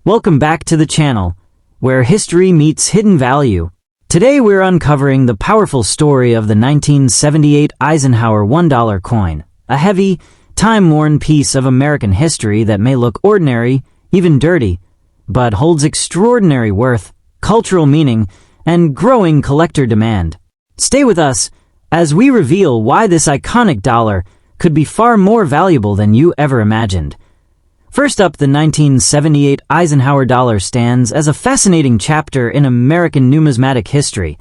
Welcome back to the channel, where history meets hidden value. Today we're uncovering the powerful story of the 1978 Eisenhower $1 coin, a heavy, time-worn piece of American history that may look ordinary, even dirty, but holds extraordinary worth, cultural meaning, and growing collector demand. Stay with us as we reveal why this iconic dollar could be far more valuable than you ever imagined. First up, the 1978 Eisenhower dollar stands as a fascinating chapter in American numismatic history,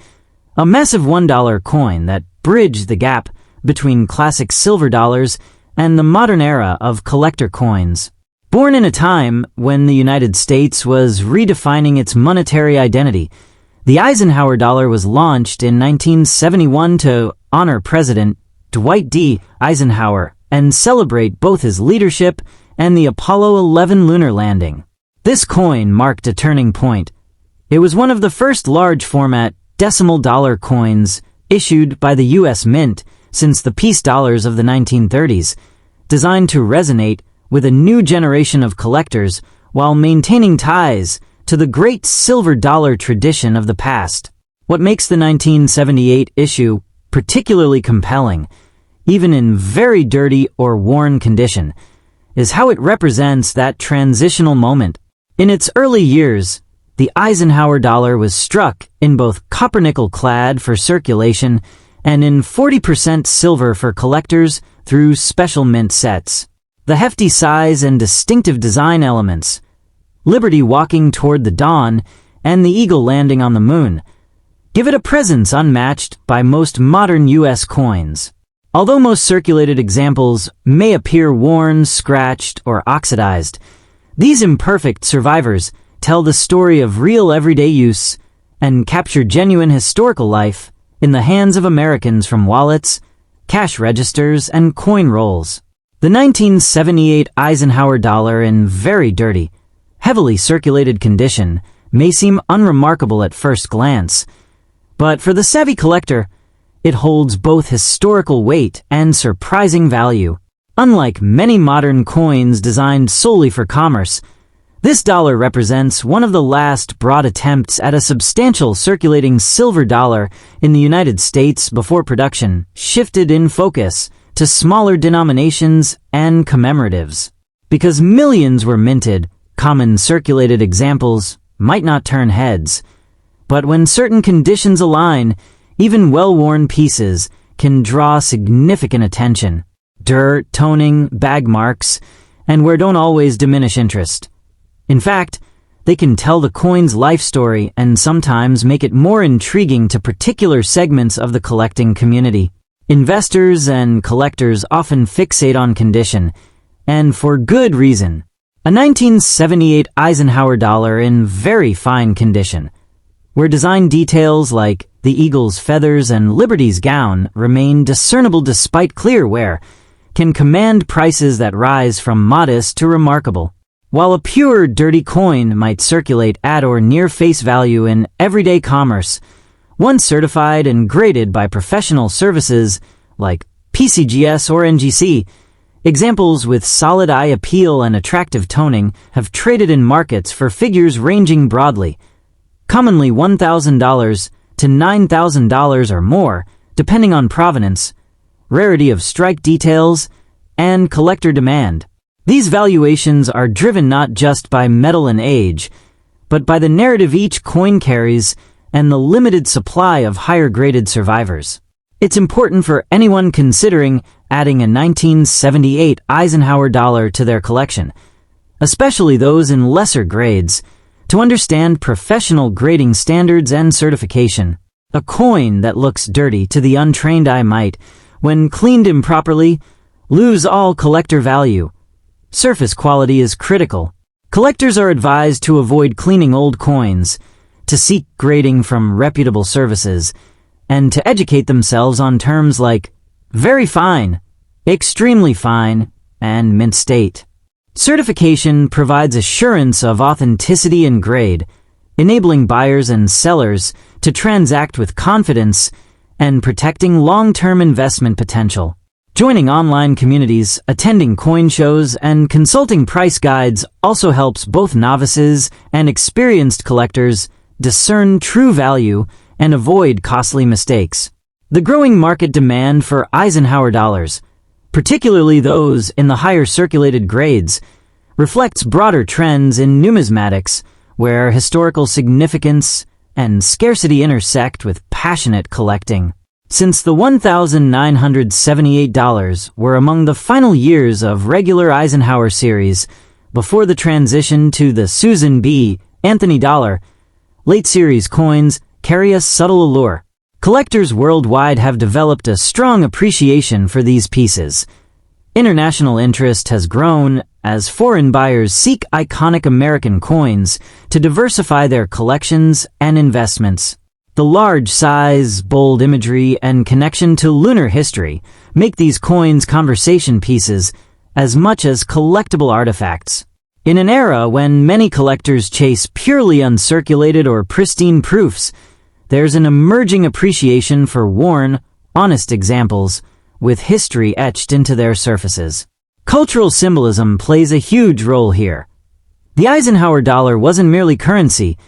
a massive $1 coin that bridged the gap between classic silver dollars and the modern era of collector coins. Born in a time when the United States was redefining its monetary identity, the Eisenhower dollar was launched in 1971 to honor President Dwight D. Eisenhower and celebrate both his leadership and the Apollo 11 lunar landing. This coin marked a turning point. It was one of the first large-format decimal dollar coins issued by the U.S. Mint since the peace dollars of the 1930s, designed to resonate with a new generation of collectors while maintaining ties to the great silver dollar tradition of the past. What makes the 1978 issue particularly compelling, even in very dirty or worn condition, is how it represents that transitional moment. In its early years, the Eisenhower dollar was struck in both copper-nickel clad for circulation and in 40% silver for collectors through special mint sets. The hefty size and distinctive design elements, Liberty walking toward the dawn and the eagle landing on the moon, give it a presence unmatched by most modern U.S. coins. Although most circulated examples may appear worn, scratched, or oxidized, these imperfect survivors tell the story of real everyday use and capture genuine historical life in the hands of Americans from wallets, cash registers, and coin rolls. The 1978 Eisenhower dollar, in very dirty, heavily circulated condition, may seem unremarkable at first glance, but for the savvy collector, it holds both historical weight and surprising value. Unlike many modern coins designed solely for commerce, this dollar represents one of the last broad attempts at a substantial circulating silver dollar in the United States before production shifted in focus to smaller denominations and commemoratives. Because millions were minted, common circulated examples might not turn heads. But when certain conditions align, even well-worn pieces can draw significant attention. Dirt, toning, bag marks, and wear don't always diminish interest. In fact, they can tell the coin's life story and sometimes make it more intriguing to particular segments of the collecting community. Investors and collectors often fixate on condition, and for good reason. A 1978 Eisenhower dollar in very fine condition, where design details like the eagle's feathers and Liberty's gown remain discernible despite clear wear, can command prices that rise from modest to remarkable. While a pure, dirty coin might circulate at or near face value in everyday commerce, once certified and graded by professional services like PCGS or NGC, examples with solid eye appeal and attractive toning have traded in markets for figures ranging broadly, commonly $1,000 to $9,000 or more, depending on provenance, rarity of strike details, and collector demand. These valuations are driven not just by metal and age, but by the narrative each coin carries and the limited supply of higher-graded survivors. It's important for anyone considering adding a 1978 Eisenhower dollar to their collection, especially those in lesser grades, to understand professional grading standards and certification. A coin that looks dirty to the untrained eye might, when cleaned improperly, lose all collector value. Surface quality is critical. Collectors are advised to avoid cleaning old coins, to seek grading from reputable services, and to educate themselves on terms like very fine, extremely fine, and mint state. Certification provides assurance of authenticity and grade, enabling buyers and sellers to transact with confidence and protecting long-term investment potential. Joining online communities, attending coin shows, and consulting price guides also helps both novices and experienced collectors discern true value and avoid costly mistakes. The growing market demand for Eisenhower dollars, particularly those in the higher circulated grades, reflects broader trends in numismatics where historical significance and scarcity intersect with passionate collecting. Since the $1,978 were among the final years of regular Eisenhower series before the transition to the Susan B. Anthony dollar, late series coins carry a subtle allure. Collectors worldwide have developed a strong appreciation for these pieces. International interest has grown as foreign buyers seek iconic American coins to diversify their collections and investments. The large size, bold imagery, and connection to lunar history make these coins conversation pieces as much as collectible artifacts. In an era when many collectors chase purely uncirculated or pristine proofs, there's an emerging appreciation for worn, honest examples with history etched into their surfaces. Cultural symbolism plays a huge role here. The Eisenhower dollar wasn't merely currency.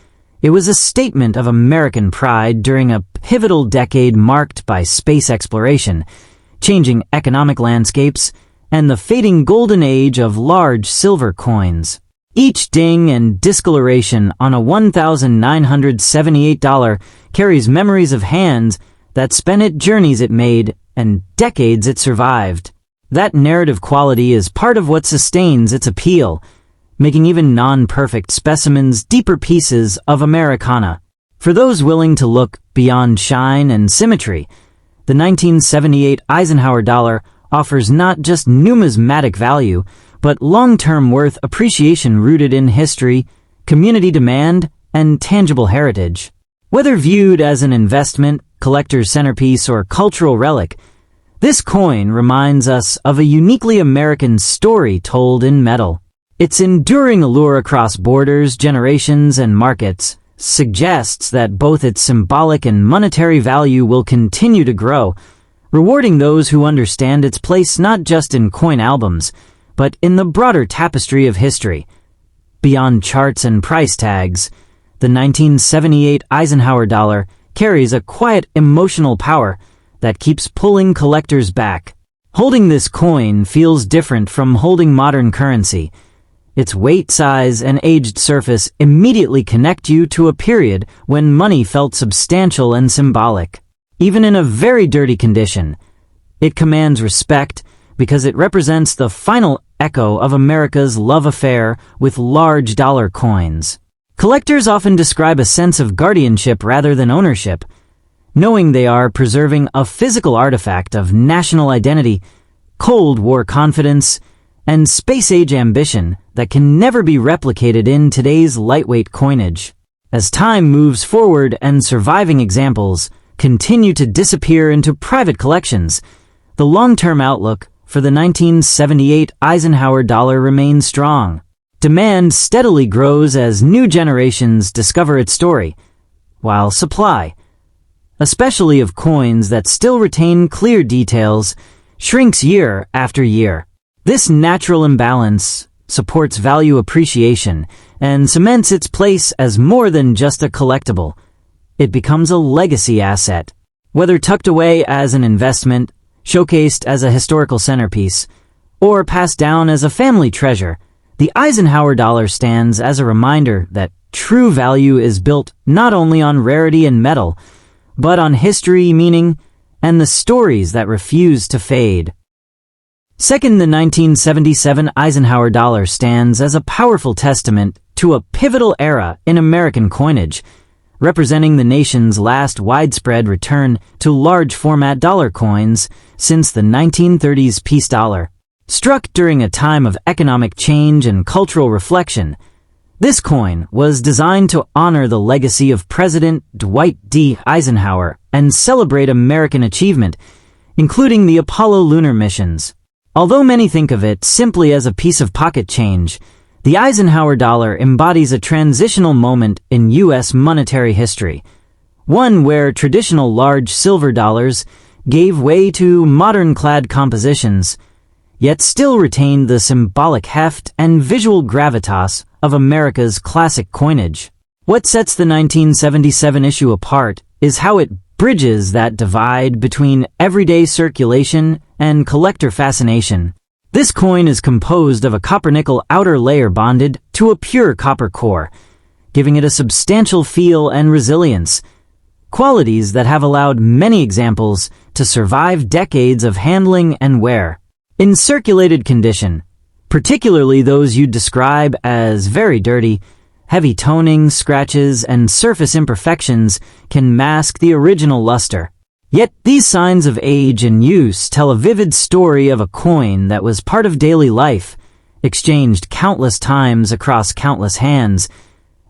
It was a statement of American pride during a pivotal decade marked by space exploration, changing economic landscapes, and the fading golden age of large silver coins. Each ding and discoloration on a $1,978 carries memories of hands that spent it, journeys it made, and decades it survived. That narrative quality is part of what sustains its appeal, making even non-perfect specimens deeper pieces of Americana. For those willing to look beyond shine and symmetry, the 1978 Eisenhower dollar offers not just numismatic value, but long-term worth appreciation rooted in history, community demand, and tangible heritage. Whether viewed as an investment, collector's centerpiece, or cultural relic, this coin reminds us of a uniquely American story told in metal. Its enduring allure across borders, generations, and markets suggests that both its symbolic and monetary value will continue to grow, rewarding those who understand its place not just in coin albums, but in the broader tapestry of history. Beyond charts and price tags, the 1978 Eisenhower dollar carries a quiet emotional power that keeps pulling collectors back. Holding this coin feels different from holding modern currency. Its weight, size, and aged surface immediately connect you to a period when money felt substantial and symbolic. Even in a very dirty condition, it commands respect because it represents the final echo of America's love affair with large dollar coins. Collectors often describe a sense of guardianship rather than ownership, knowing they are preserving a physical artifact of national identity, Cold War confidence, and space-age ambition that can never be replicated in today's lightweight coinage. As time moves forward and surviving examples continue to disappear into private collections, the long-term outlook for the 1978 Eisenhower dollar remains strong. Demand steadily grows as new generations discover its story, while supply, especially of coins that still retain clear details, shrinks year after year. This natural imbalance supports value appreciation and cements its place as more than just a collectible. It becomes a legacy asset. Whether tucked away as an investment, showcased as a historical centerpiece, or passed down as a family treasure, the Eisenhower dollar stands as a reminder that true value is built not only on rarity and metal, but on history, meaning, and the stories that refuse to fade. Second, the 1977 Eisenhower dollar stands as a powerful testament to a pivotal era in American coinage, representing the nation's last widespread return to large-format dollar coins since the 1930s peace dollar. Struck during a time of economic change and cultural reflection, this coin was designed to honor the legacy of President Dwight D. Eisenhower and celebrate American achievement, including the Apollo lunar missions. Although many think of it simply as a piece of pocket change, the Eisenhower dollar embodies a transitional moment in U.S. monetary history, one where traditional large silver dollars gave way to modern-clad compositions, yet still retained the symbolic heft and visual gravitas of America's classic coinage. What sets the 1977 issue apart is how it bridges that divide between everyday circulation and collector fascination. This coin is composed of a copper-nickel outer layer bonded to a pure copper core, giving it a substantial feel and resilience, qualities that have allowed many examples to survive decades of handling and wear. In circulated condition, particularly those you'd describe as very dirty, heavy toning, scratches, and surface imperfections can mask the original luster. Yet these signs of age and use tell a vivid story of a coin that was part of daily life, exchanged countless times across countless hands,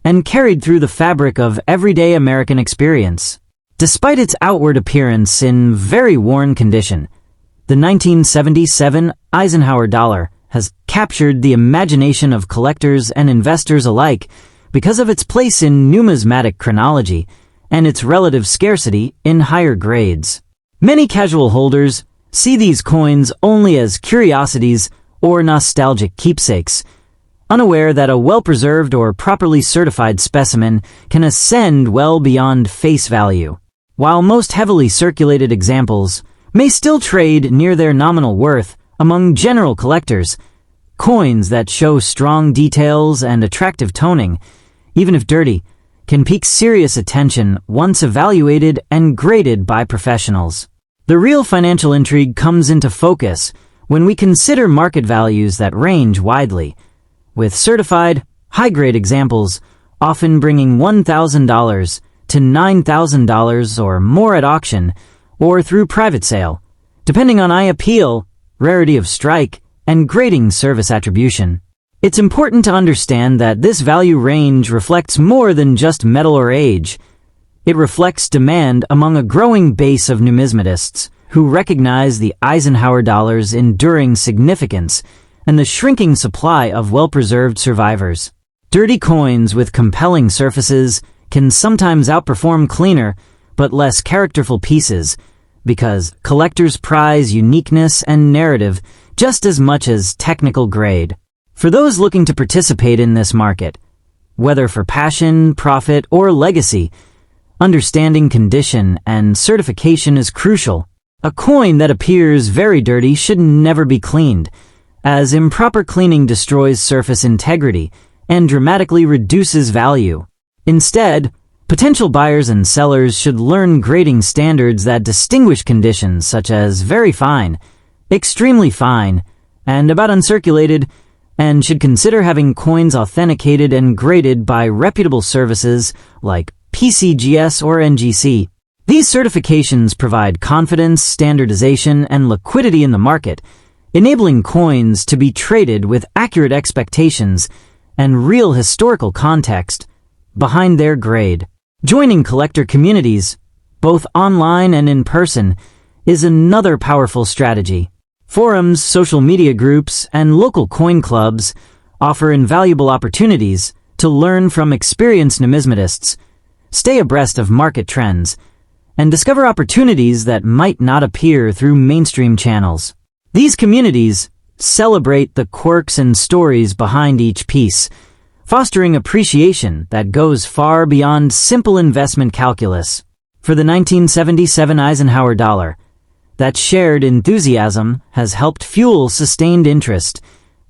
and carried through the fabric of everyday American experience. Despite its outward appearance in very worn condition, the 1977 Eisenhower dollar has captured the imagination of collectors and investors alike because of its place in numismatic chronology and its relative scarcity in higher grades. Many casual holders see these coins only as curiosities or nostalgic keepsakes, unaware that a well-preserved or properly certified specimen can ascend well beyond face value. While most heavily circulated examples may still trade near their nominal worth among general collectors, coins that show strong details and attractive toning, even if dirty, can pique serious attention once evaluated and graded by professionals. The real financial intrigue comes into focus when we consider market values that range widely, with certified, high-grade examples often bringing $1,000 to $9,000 or more at auction or through private sale, depending on eye appeal, rarity of strike, and grading service attribution. It's important to understand that this value range reflects more than just metal or age. It reflects demand among a growing base of numismatists who recognize the Eisenhower dollar's enduring significance and the shrinking supply of well-preserved survivors. Dirty coins with compelling surfaces can sometimes outperform cleaner but less characterful pieces because collectors prize uniqueness and narrative just as much as technical grade. For those looking to participate in this market, whether for passion, profit, or legacy, understanding condition and certification is crucial. A coin that appears very dirty should never be cleaned, as improper cleaning destroys surface integrity and dramatically reduces value. Instead, potential buyers and sellers should learn grading standards that distinguish conditions such as very fine, extremely fine, and about uncirculated, and should consider having coins authenticated and graded by reputable services like PCGS or NGC. These certifications provide confidence, standardization, and liquidity in the market, enabling coins to be traded with accurate expectations and real historical context behind their grade. Joining collector communities, both online and in person, is another powerful strategy. Forums, social media groups, and local coin clubs offer invaluable opportunities to learn from experienced numismatists, stay abreast of market trends, and discover opportunities that might not appear through mainstream channels. These communities celebrate the quirks and stories behind each piece, fostering appreciation that goes far beyond simple investment calculus. For the 1977 Eisenhower dollar, that shared enthusiasm has helped fuel sustained interest,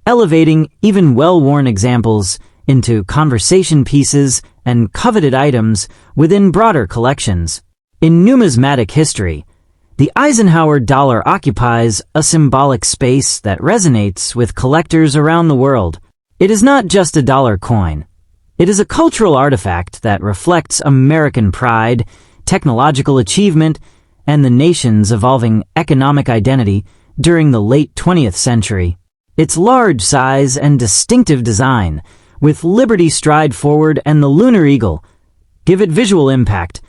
elevating even well-worn examples into conversation pieces and coveted items within broader collections. In numismatic history, the Eisenhower dollar occupies a symbolic space that resonates with collectors around the world. It is not just a dollar coin. It is a cultural artifact that reflects American pride, technological achievement, and the nation's evolving economic identity during the late 20th century. Its large size and distinctive design, with Liberty Stride Forward and the Lunar Eagle, give it visual impact,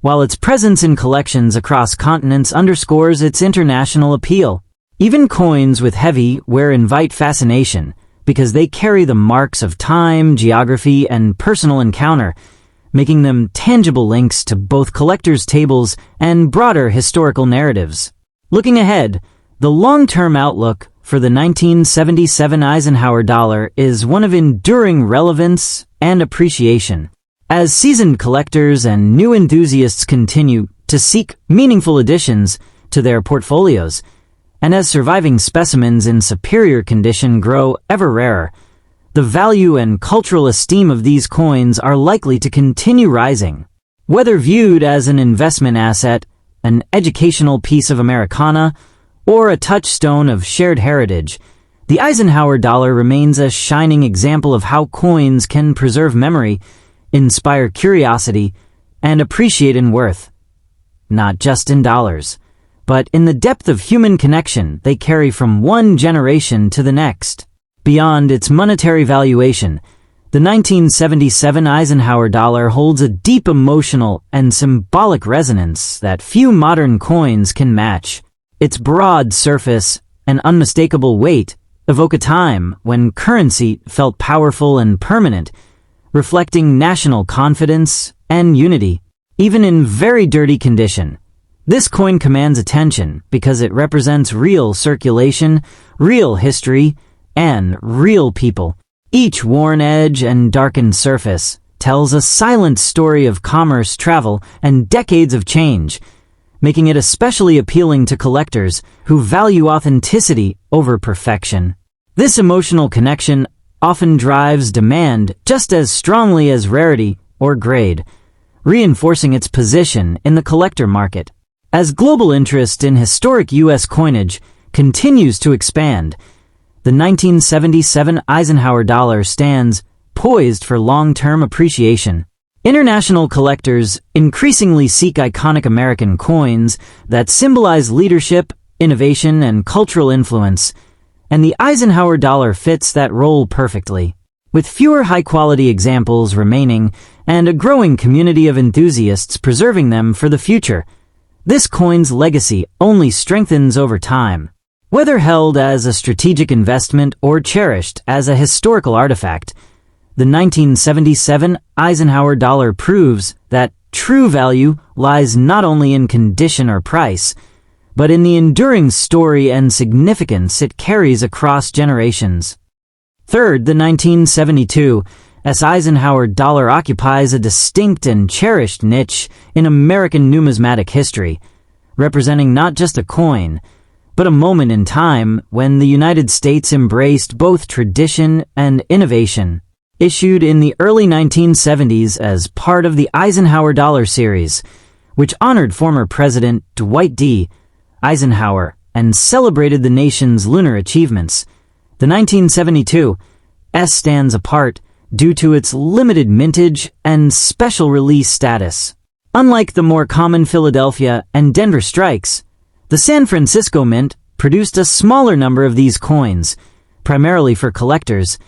while its presence in collections across continents underscores its international appeal. Even coins with heavy wear invite fascination because they carry the marks of time, geography, and personal encounter, making them tangible links to both collectors' tables and broader historical narratives. Looking ahead, the long-term outlook for the 1977 Eisenhower dollar is one of enduring relevance and appreciation. As seasoned collectors and new enthusiasts continue to seek meaningful additions to their portfolios, and as surviving specimens in superior condition grow ever rarer, the value and cultural esteem of these coins are likely to continue rising. Whether viewed as an investment asset, an educational piece of Americana, or a touchstone of shared heritage, the Eisenhower dollar remains a shining example of how coins can preserve memory, inspire curiosity, and appreciate in worth. Not just in dollars, but in the depth of human connection they carry from one generation to the next. Beyond its monetary valuation, the 1977 Eisenhower dollar holds a deep emotional and symbolic resonance that few modern coins can match. Its broad surface and unmistakable weight evoke a time when currency felt powerful and permanent, reflecting national confidence and unity. Even in very dirty condition, this coin commands attention because it represents real circulation, real history, and real people. Each worn edge and darkened surface tells a silent story of commerce, travel, and decades of change, making it especially appealing to collectors who value authenticity over perfection. This emotional connection often drives demand just as strongly as rarity or grade, reinforcing its position in the collector market. As global interest in historic U.S. coinage continues to expand, the 1977 Eisenhower dollar stands poised for long-term appreciation. International collectors increasingly seek iconic American coins that symbolize leadership, innovation, and cultural influence, and the Eisenhower dollar fits that role perfectly. With fewer high-quality examples remaining and a growing community of enthusiasts preserving them for the future, this coin's legacy only strengthens over time. Whether held as a strategic investment or cherished as a historical artifact, the 1977 Eisenhower dollar proves that true value lies not only in condition or price, but in the enduring story and significance it carries across generations. Third, the 1972 Eisenhower dollar occupies a distinct and cherished niche in American numismatic history, representing not just a coin, but a moment in time when the United States embraced both tradition and innovation. Issued in the early 1970s as part of the Eisenhower dollar series, which honored former President Dwight D. Eisenhower and celebrated the nation's lunar achievements, the 1972 S stands apart due to its limited mintage and special release status. Unlike the more common Philadelphia and Denver strikes, the San Francisco Mint produced a smaller number of these coins, primarily for collectors,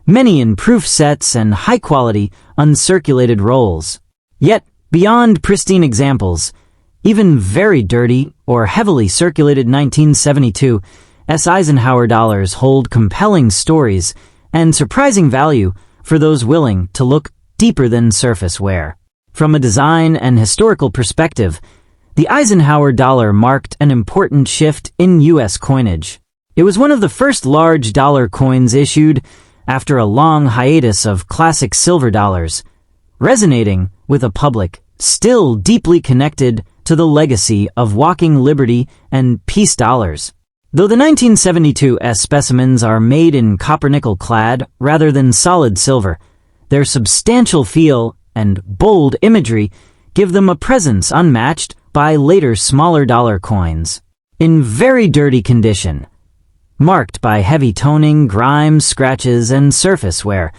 many in proof sets and high-quality, uncirculated rolls. Yet, beyond pristine examples, even very dirty or heavily circulated 1972 Eisenhower dollars hold compelling stories and surprising value for those willing to look deeper than surface wear. From a design and historical perspective, the Eisenhower dollar marked an important shift in U.S. coinage. It was one of the first large dollar coins issued after a long hiatus of classic silver dollars, resonating with a public still deeply connected to the legacy of walking liberty and peace dollars. Though the 1972 specimens are made in copper-nickel clad rather than solid silver, their substantial feel and bold imagery give them a presence unmatched by later smaller dollar coins. In very dirty condition, marked by heavy toning, grimes, scratches, and surface wear,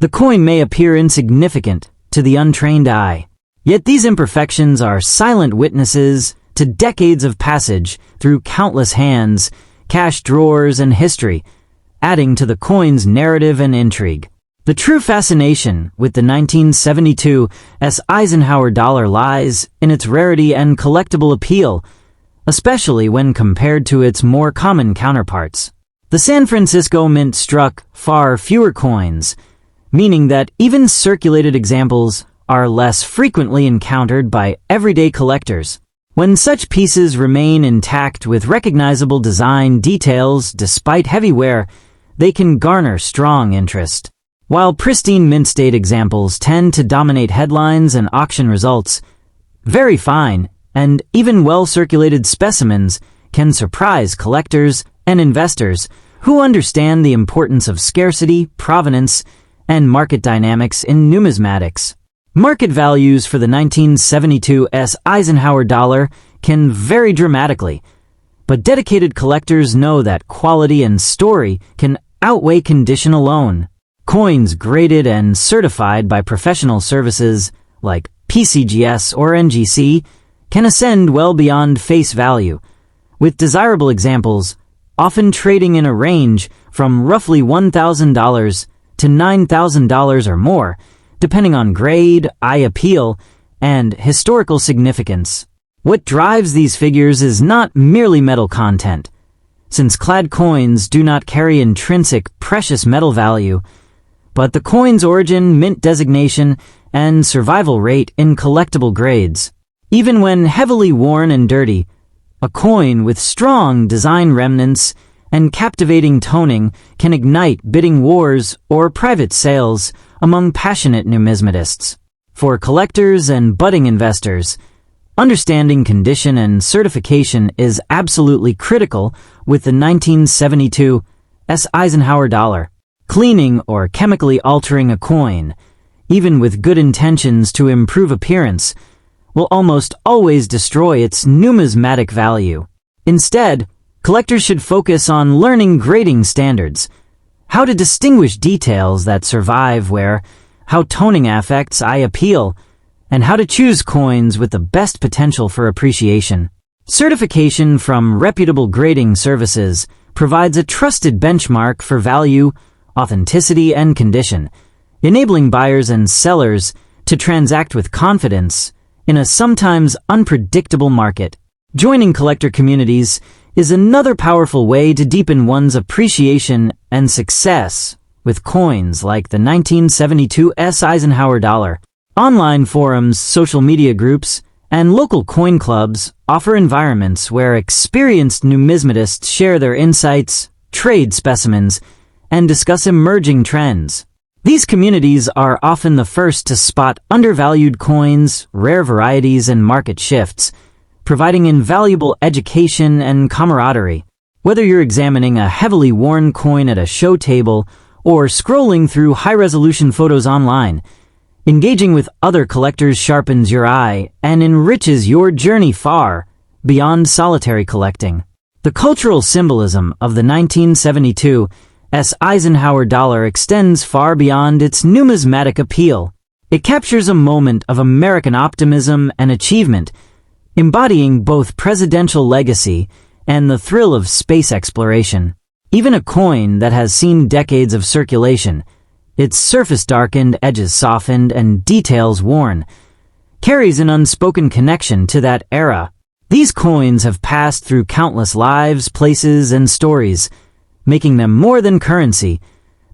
the coin may appear insignificant to the untrained eye. Yet these imperfections are silent witnesses to decades of passage through countless hands, cash drawers, and history, adding to the coin's narrative and intrigue. The true fascination with the 1972 Eisenhower dollar lies in its rarity and collectible appeal, especially when compared to its more common counterparts. The San Francisco Mint struck far fewer coins, meaning that even circulated examples are less frequently encountered by everyday collectors. When such pieces remain intact with recognizable design details despite heavy wear, they can garner strong interest. While pristine mint-state examples tend to dominate headlines and auction results, very fine and even well-circulated specimens can surprise collectors and investors who understand the importance of scarcity, provenance, and market dynamics in numismatics. Market values for the 1972 Eisenhower dollar can vary dramatically, but dedicated collectors know that quality and story can outweigh condition alone. Coins graded and certified by professional services like PCGS or NGC can ascend well beyond face value, with desirable examples often trading in a range from roughly $1,000 to $9,000 or more, depending on grade, eye appeal, and historical significance. What drives these figures is not merely metal content. Since clad coins do not carry intrinsic precious metal value, but the coin's origin, mint designation, and survival rate in collectible grades. Even when heavily worn and dirty, a coin with strong design remnants and captivating toning can ignite bidding wars or private sales among passionate numismatists. For collectors and budding investors, understanding condition and certification is absolutely critical with the 1972 Eisenhower dollar. Cleaning or chemically altering a coin, even with good intentions to improve appearance, will almost always destroy its numismatic value. Instead, collectors should focus on learning grading standards, how to distinguish details that survive wear, how toning affects eye appeal, and how to choose coins with the best potential for appreciation. Certification from reputable grading services provides a trusted benchmark for value, authenticity, and condition, enabling buyers and sellers to transact with confidence in a sometimes unpredictable market. Joining collector communities is another powerful way to deepen one's appreciation and success with coins like the 1972 Eisenhower dollar. Online forums, social media groups, and local coin clubs offer environments where experienced numismatists share their insights, trade specimens, and discuss emerging trends. These communities are often the first to spot undervalued coins, rare varieties, and market shifts, providing invaluable education and camaraderie. Whether you're examining a heavily worn coin at a show table or scrolling through high-resolution photos online, engaging with other collectors sharpens your eye and enriches your journey far beyond solitary collecting. The cultural symbolism of the 1972 Eisenhower dollar extends far beyond its numismatic appeal. It captures a moment of American optimism and achievement, embodying both presidential legacy and the thrill of space exploration. Even a coin that has seen decades of circulation, its surface darkened, edges softened, and details worn, carries an unspoken connection to that era. These coins have passed through countless lives, places, and stories, making them more than currency.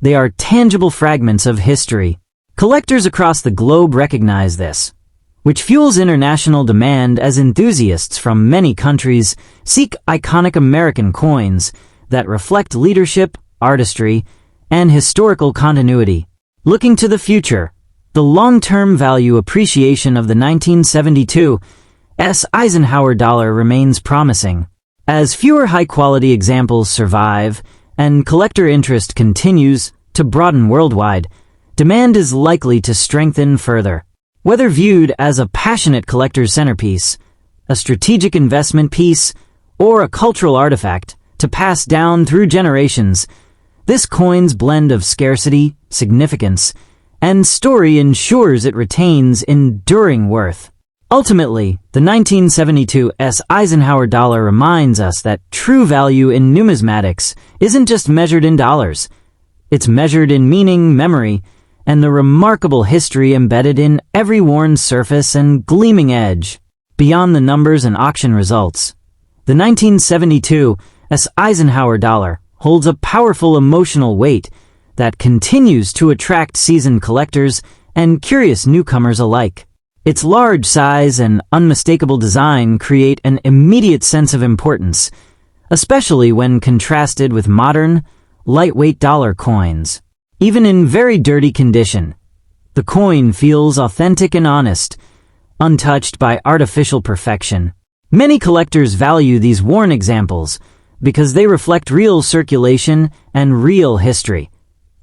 They are tangible fragments of history. Collectors across the globe recognize this, which fuels international demand as enthusiasts from many countries seek iconic American coins that reflect leadership, artistry, and historical continuity. Looking to the future, the long-term value appreciation of the 1972 Eisenhower dollar remains promising. As fewer high-quality examples survive and collector interest continues to broaden worldwide, demand is likely to strengthen further. Whether viewed as a passionate collector's centerpiece, a strategic investment piece, or a cultural artifact to pass down through generations, this coin's blend of scarcity, significance, and story ensures it retains enduring worth. Ultimately, the 1972 Eisenhower dollar reminds us that true value in numismatics isn't just measured in dollars. It's measured in meaning, memory, and the remarkable history embedded in every worn surface and gleaming edge. Beyond the numbers and auction results, the 1972 Eisenhower dollar holds a powerful emotional weight that continues to attract seasoned collectors and curious newcomers alike. Its large size and unmistakable design create an immediate sense of importance, especially when contrasted with modern, lightweight dollar coins. Even in very dirty condition, the coin feels authentic and honest, untouched by artificial perfection. Many collectors value these worn examples because they reflect real circulation and real history,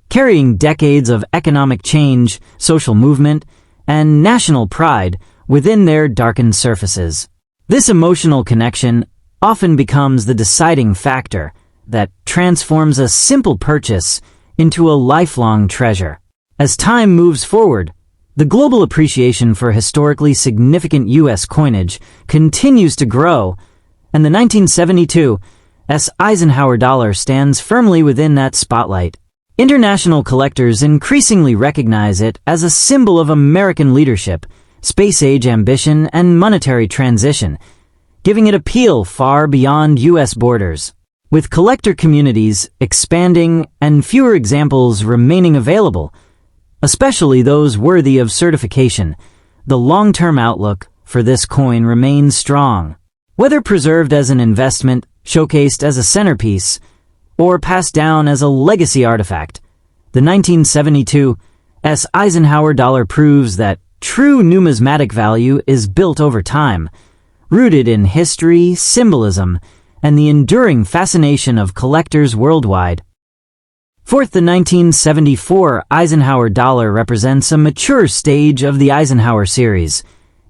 carrying decades of economic change, social movement, and national pride within their darkened surfaces. This emotional connection often becomes the deciding factor that transforms a simple purchase into a lifelong treasure. As time moves forward, the global appreciation for historically significant U.S. coinage continues to grow, and the 1972 Eisenhower dollar stands firmly within that spotlight. International collectors increasingly recognize it as a symbol of American leadership, space-age ambition, and monetary transition, giving it appeal far beyond U.S. borders. With collector communities expanding and fewer examples remaining available, especially those worthy of certification, the long-term outlook for this coin remains strong. Whether preserved as an investment, showcased as a centerpiece, or passed down as a legacy artifact, the 1972 Eisenhower dollar proves that true numismatic value is built over time, rooted in history, symbolism, and the enduring fascination of collectors worldwide. Fourth, the 1974 Eisenhower dollar represents a mature stage of the Eisenhower series,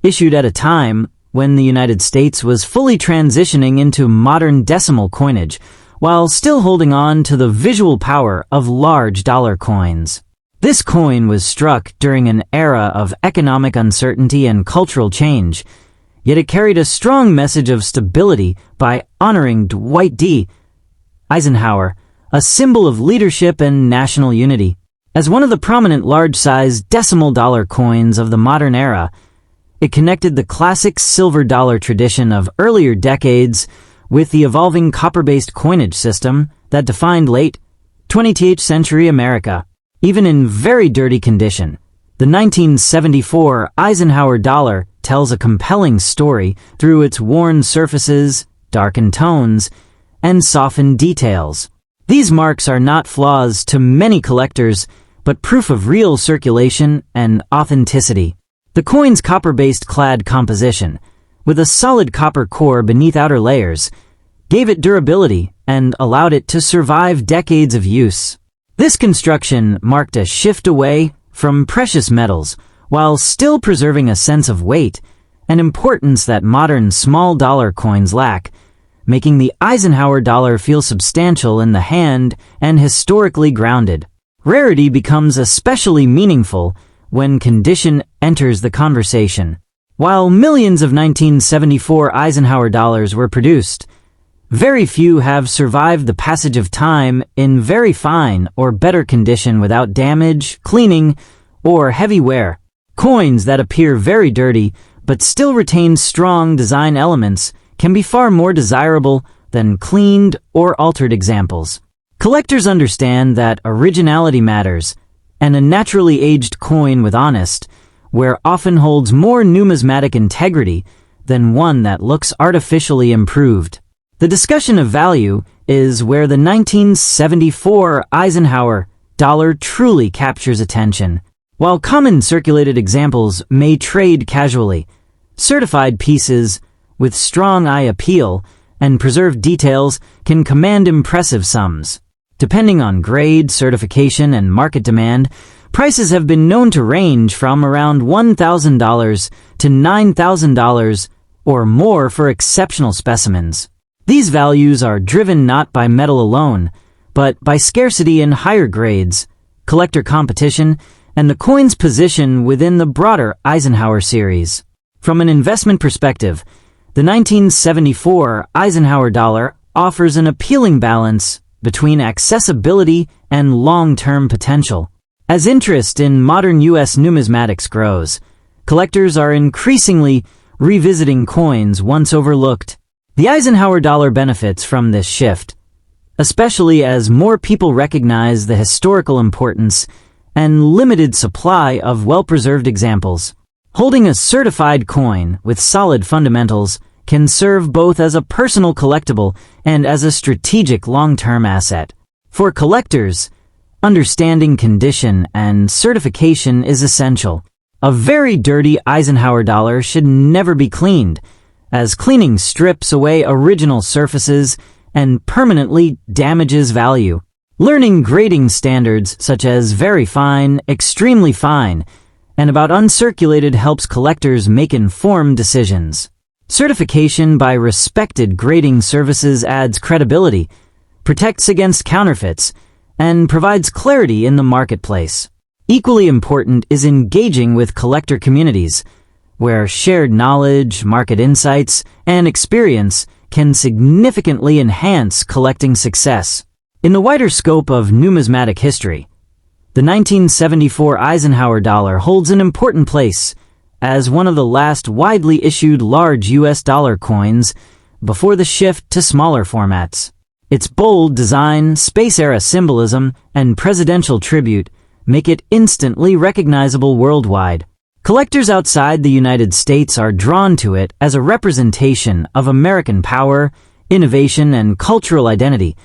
issued at a time when the United States was fully transitioning into modern decimal coinage, while still holding on to the visual power of large dollar coins. This coin was struck during an era of economic uncertainty and cultural change, yet it carried a strong message of stability by honoring Dwight D. Eisenhower, a symbol of leadership and national unity. As one of the prominent large-sized decimal dollar coins of the modern era, it connected the classic silver dollar tradition of earlier decades with the evolving copper-based coinage system that defined late 20th century America. Even in very dirty condition, the 1974 Eisenhower dollar tells a compelling story through its worn surfaces, darkened tones, and softened details. These marks are not flaws to many collectors, but proof of real circulation and authenticity. The coin's copper-based clad composition, with a solid copper core beneath outer layers, gave it durability and allowed it to survive decades of use. This construction marked a shift away from precious metals while still preserving a sense of weight and importance that modern small dollar coins lack, making the Eisenhower dollar feel substantial in the hand and historically grounded. Rarity becomes especially meaningful when condition enters the conversation. While millions of 1974 Eisenhower dollars were produced, very few have survived the passage of time in very fine or better condition without damage, cleaning, or heavy wear. Coins that appear very dirty but still retain strong design elements can be far more desirable than cleaned or altered examples. Collectors understand that originality matters, and a naturally aged coin with honest wear often holds more numismatic integrity than one that looks artificially improved. The discussion of value is where the 1974 Eisenhower dollar truly captures attention. While common circulated examples may trade casually, certified pieces with strong eye appeal and preserved details can command impressive sums. Depending on grade, certification, and market demand, prices have been known to range from around $1,000 to $9,000 or more for exceptional specimens. These values are driven not by metal alone, but by scarcity in higher grades, collector competition, and the coin's position within the broader Eisenhower series. From an investment perspective, the 1974 Eisenhower dollar offers an appealing balance between accessibility and long-term potential. As interest in modern U.S. numismatics grows, collectors are increasingly revisiting coins once overlooked. The Eisenhower dollar benefits from this shift, especially as more people recognize the historical importance and limited supply of well-preserved examples. Holding a certified coin with solid fundamentals can serve both as a personal collectible and as a strategic long-term asset. For collectors, understanding condition and certification is essential. A very dirty Eisenhower dollar should never be cleaned, as cleaning strips away original surfaces and permanently damages value. Learning grading standards such as very fine, extremely fine, and about uncirculated helps collectors make informed decisions. Certification by respected grading services adds credibility, protects against counterfeits, and provides clarity in the marketplace. Equally important is engaging with collector communities, where shared knowledge, market insights, and experience can significantly enhance collecting success. In the wider scope of numismatic history, the 1974 Eisenhower dollar holds an important place as one of the last widely issued large U.S. dollar coins before the shift to smaller formats. Its bold design, space-era symbolism, and presidential tribute make it instantly recognizable worldwide. Collectors outside the United States are drawn to it as a representation of American power, innovation, and cultural identity,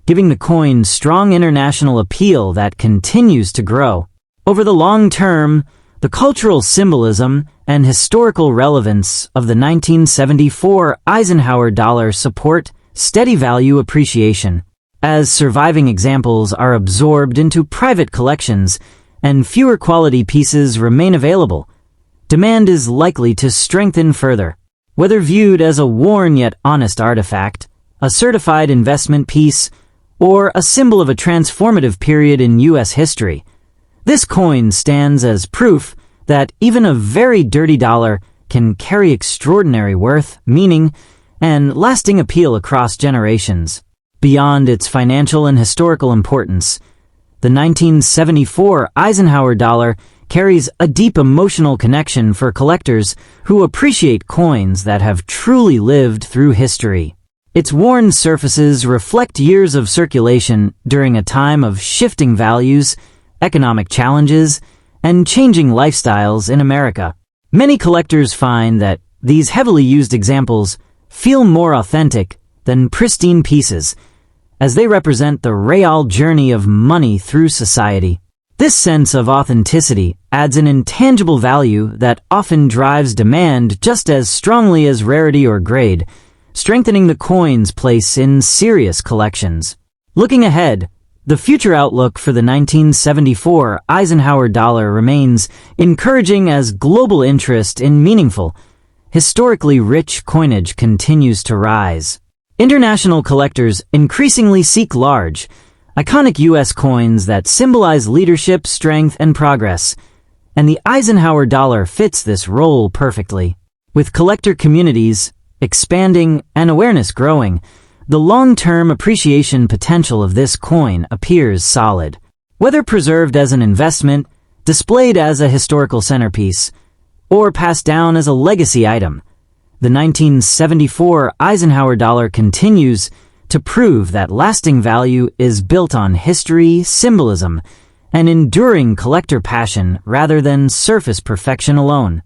giving the coin strong international appeal that continues to grow. Over the long term, the cultural symbolism and historical relevance of the 1974 Eisenhower dollar support steady value appreciation. As surviving examples are absorbed into private collections and fewer quality pieces remain available, demand is likely to strengthen further. Whether viewed as a worn yet honest artifact, a certified investment piece, or a symbol of a transformative period in U.S. history, this coin stands as proof that even a very dirty dollar can carry extraordinary worth, meaning, and lasting appeal across generations. Beyond its financial and historical importance, the 1974 Eisenhower dollar carries a deep emotional connection for collectors who appreciate coins that have truly lived through history. Its worn surfaces reflect years of circulation during a time of shifting values, economic challenges, and changing lifestyles in America. Many collectors find that these heavily used examples feel more authentic than pristine pieces, as they represent the real journey of money through society. This sense of authenticity adds an intangible value that often drives demand just as strongly as rarity or grade, strengthening the coin's place in serious collections. Looking ahead, the future outlook for the 1974 Eisenhower dollar remains encouraging as global interest in meaningful, historically rich coinage continues to rise. International collectors increasingly seek large, iconic U.S. coins that symbolize leadership, strength, and progress, and the Eisenhower dollar fits this role perfectly. With collector communities expanding and awareness growing, the long-term appreciation potential of this coin appears solid. Whether preserved as an investment, displayed as a historical centerpiece, or passed down as a legacy item, the 1974 Eisenhower dollar continues to prove that lasting value is built on history, symbolism, and enduring collector passion rather than surface perfection alone.